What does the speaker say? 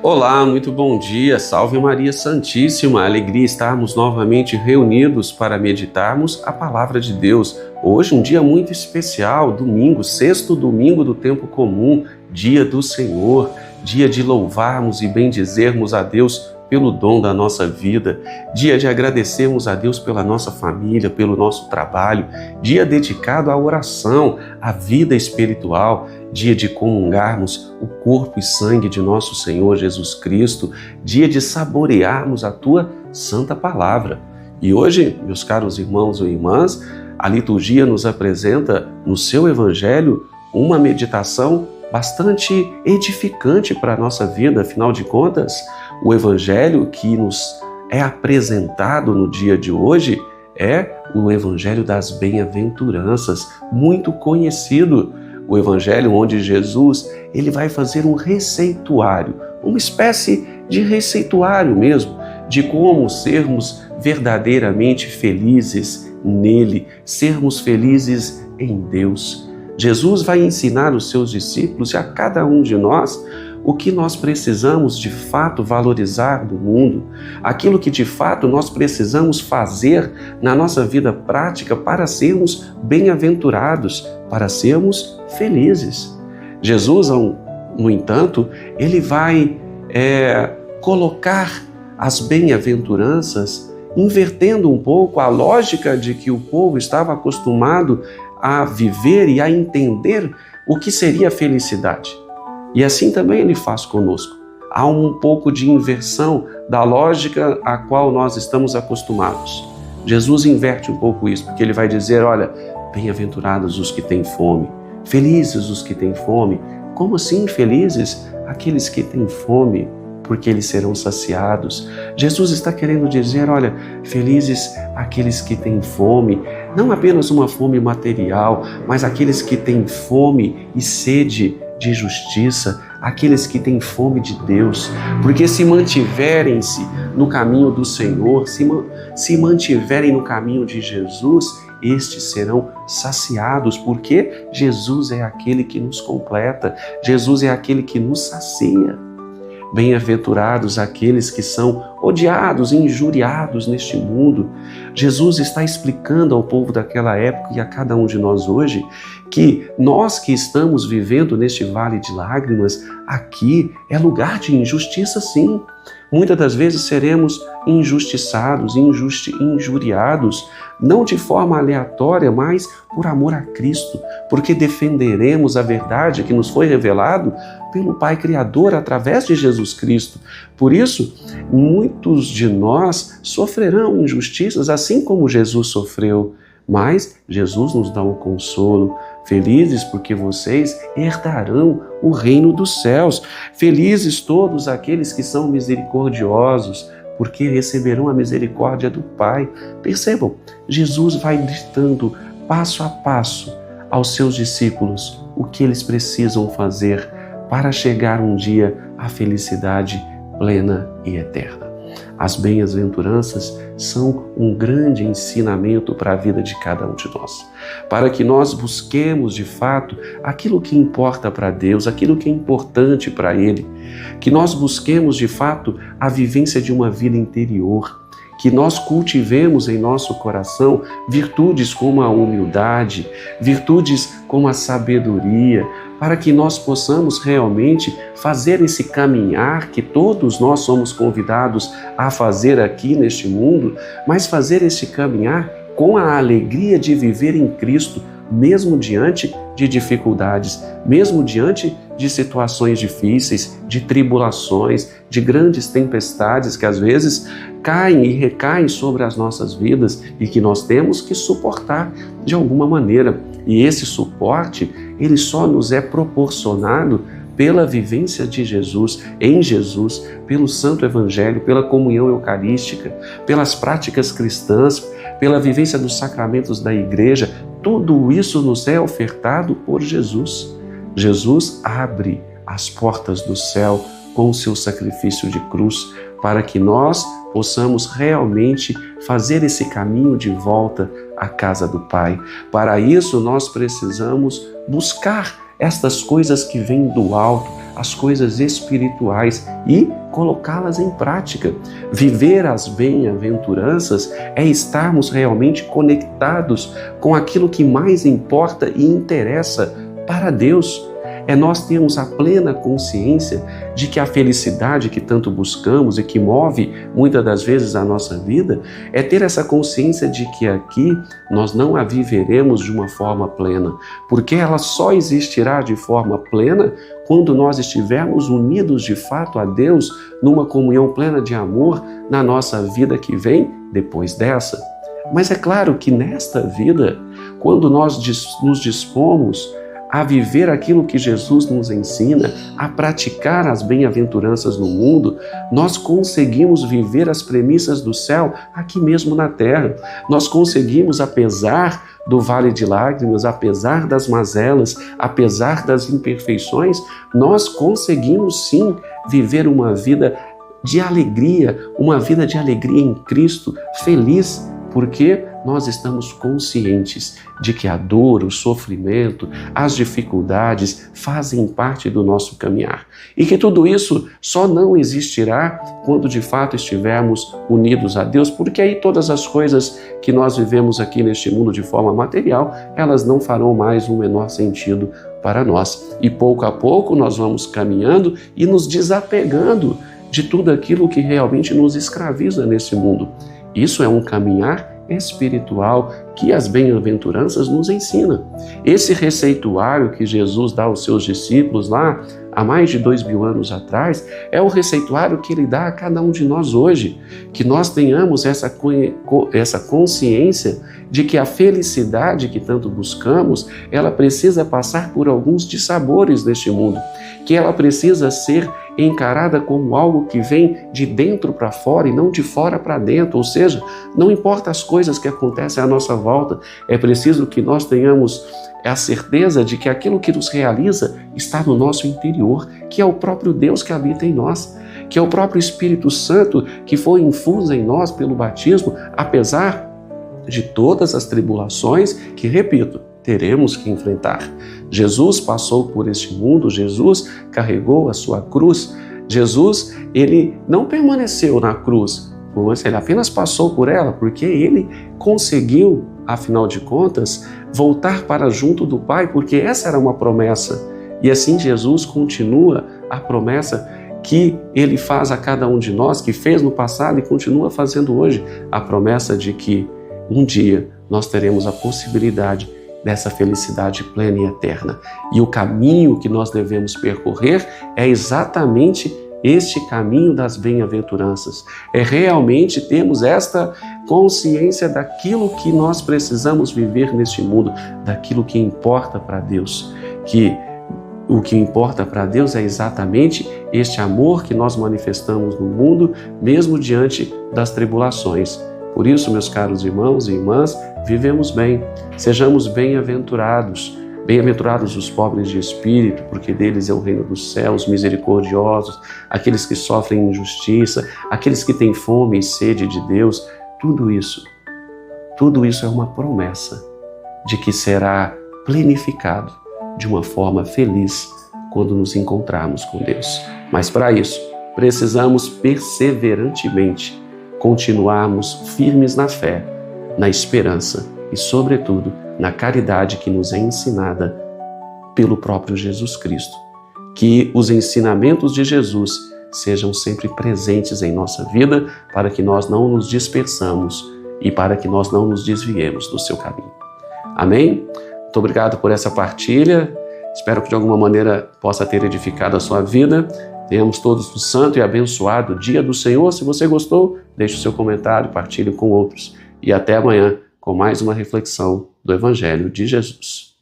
Olá, muito bom dia, salve Maria Santíssima, alegria estarmos novamente reunidos para meditarmos a Palavra de Deus. Hoje um dia muito especial, domingo, sexto domingo do tempo comum, dia do Senhor, dia de louvarmos e bendizermos a Deus pelo dom da nossa vida, dia de agradecermos a Deus pela nossa família, pelo nosso trabalho, dia dedicado à oração, à vida espiritual, dia de comungarmos o corpo e sangue de nosso Senhor Jesus Cristo, dia de saborearmos a Tua Santa Palavra. E hoje, meus caros irmãos e irmãs, a liturgia nos apresenta no seu Evangelho uma meditação bastante edificante para a nossa vida. Afinal de contas, o Evangelho que nos é apresentado no dia de hoje é o Evangelho das Bem-aventuranças, muito conhecido. O Evangelho onde Jesus ele vai fazer um receituário, uma espécie de receituário mesmo, de como sermos verdadeiramente felizes nele, sermos felizes em Deus. Jesus vai ensinar os seus discípulos e a cada um de nós o que nós precisamos de fato valorizar do mundo, aquilo que de fato nós precisamos fazer na nossa vida prática para sermos bem-aventurados, para sermos felizes. Jesus, no entanto, ele vai colocar as bem-aventuranças invertendo um pouco a lógica de que o povo estava acostumado a viver e a entender o que seria a felicidade. E assim também ele faz conosco. Há um pouco de inversão da lógica a qual nós estamos acostumados. Jesus inverte um pouco isso, porque ele vai dizer, olha, bem-aventurados os que têm fome, felizes os que têm fome. Como assim felizes? Aqueles que têm fome, porque eles serão saciados. Jesus está querendo dizer, olha, felizes aqueles que têm fome, não apenas uma fome material, mas aqueles que têm fome e sede de justiça, aqueles que têm fome de Deus, porque se mantiverem-se no caminho do Senhor, se mantiverem no caminho de Jesus, estes serão saciados, porque Jesus é aquele que nos completa, Jesus é aquele que nos sacia. Bem-aventurados aqueles que são odiados e injuriados neste mundo. Jesus está explicando ao povo daquela época e a cada um de nós hoje que nós que estamos vivendo neste vale de lágrimas, aqui é lugar de injustiça, sim. Muitas das vezes seremos injustiçados, injuriados, não de forma aleatória, mas por amor a Cristo, porque defenderemos a verdade que nos foi revelado pelo Pai Criador através de Jesus Cristo. Por isso, muitos de nós sofrerão injustiças, assim como Jesus sofreu, mas Jesus nos dá um consolo. Felizes porque vocês herdarão o reino dos céus. Felizes todos aqueles que são misericordiosos, porque receberão a misericórdia do Pai. Percebam, Jesus vai ditando passo a passo aos seus discípulos o que eles precisam fazer para chegar um dia à felicidade plena e eterna. As bem-aventuranças são um grande ensinamento para a vida de cada um de nós, para que nós busquemos de fato aquilo que importa para Deus, aquilo que é importante para Ele, que nós busquemos de fato a vivência de uma vida interior, que nós cultivemos em nosso coração virtudes como a humildade, virtudes como a sabedoria, para que nós possamos realmente fazer esse caminhar que todos nós somos convidados a fazer aqui neste mundo, mas fazer esse caminhar com a alegria de viver em Cristo, mesmo diante de dificuldades, mesmo diante de situações difíceis, de tribulações, de grandes tempestades que às vezes caem e recaem sobre as nossas vidas e que nós temos que suportar de alguma maneira. E esse suporte, ele só nos é proporcionado pela vivência de Jesus, em Jesus, pelo Santo Evangelho, pela comunhão eucarística, pelas práticas cristãs, pela vivência dos sacramentos da Igreja. Tudo isso nos é ofertado por Jesus. Jesus abre as portas do céu com o seu sacrifício de cruz para que nós possamos realmente fazer esse caminho de volta à casa do Pai. Para isso, nós precisamos buscar estas coisas que vêm do alto, as coisas espirituais e colocá-las em prática. Viver as bem-aventuranças é estarmos realmente conectados com aquilo que mais importa e interessa para Deus. É nós termos a plena consciência de que a felicidade que tanto buscamos e que move muitas das vezes a nossa vida, é ter essa consciência de que aqui nós não a viveremos de uma forma plena, porque ela só existirá de forma plena quando nós estivermos unidos de fato a Deus numa comunhão plena de amor na nossa vida que vem depois dessa. Mas é claro que nesta vida, quando nós nos dispomos a viver aquilo que Jesus nos ensina, a praticar as bem-aventuranças no mundo, nós conseguimos viver as premissas do céu aqui mesmo na terra. Nós conseguimos, apesar do vale de lágrimas, apesar das mazelas, apesar das imperfeições, nós conseguimos sim viver uma vida de alegria em Cristo, feliz, porque nós estamos conscientes de que a dor, o sofrimento, as dificuldades fazem parte do nosso caminhar. E que tudo isso só não existirá quando de fato estivermos unidos a Deus, porque aí todas as coisas que nós vivemos aqui neste mundo de forma material, elas não farão mais o menor sentido para nós. E pouco a pouco nós vamos caminhando e nos desapegando de tudo aquilo que realmente nos escraviza nesse mundo. Isso é um caminhar espiritual que as bem-aventuranças nos ensinam. Esse receituário que Jesus dá aos seus discípulos lá há mais de 2000 anos atrás, é o receituário que Ele dá a cada um de nós hoje. Que nós tenhamos essa consciência de que a felicidade que tanto buscamos, ela precisa passar por alguns dissabores neste mundo, que ela precisa ser encarada como algo que vem de dentro para fora e não de fora para dentro, ou seja, não importa as coisas que acontecem à nossa volta, é preciso que nós tenhamos a certeza de que aquilo que nos realiza está no nosso interior, que é o próprio Deus que habita em nós, que é o próprio Espírito Santo que foi infuso em nós pelo batismo, apesar de todas as tribulações que, repito, teremos que enfrentar. Jesus passou por este mundo, Jesus carregou a sua cruz. Jesus, ele não permaneceu na cruz, ele apenas passou por ela, porque ele conseguiu, afinal de contas, voltar para junto do Pai, porque essa era uma promessa. E assim Jesus continua a promessa que ele faz a cada um de nós, que fez no passado e continua fazendo hoje, a promessa de que um dia nós teremos a possibilidade dessa felicidade plena e eterna. E o caminho que nós devemos percorrer é exatamente este caminho das bem-aventuranças. É realmente termos esta consciência daquilo que nós precisamos viver neste mundo, daquilo que importa para Deus. Que o que importa para Deus é exatamente este amor que nós manifestamos no mundo, mesmo diante das tribulações. Por isso, meus caros irmãos e irmãs, vivemos bem, sejamos bem-aventurados. Bem-aventurados os pobres de espírito, porque deles é o reino dos céus, misericordiosos, aqueles que sofrem injustiça, aqueles que têm fome e sede de Deus. Tudo isso é uma promessa de que será plenificado de uma forma feliz quando nos encontrarmos com Deus. Mas para isso, precisamos perseverantemente continuarmos firmes na fé, na esperança e, sobretudo, na caridade que nos é ensinada pelo próprio Jesus Cristo. Que os ensinamentos de Jesus sejam sempre presentes em nossa vida para que nós não nos dispersamos e para que nós não nos desviemos do seu caminho. Amém? Muito obrigado por essa partilha. Espero que de alguma maneira possa ter edificado a sua vida. Tenhamos todos um santo e abençoado dia do Senhor. Se você gostou, deixe o seu comentário, partilhe com outros. E até amanhã com mais uma reflexão do Evangelho de Jesus.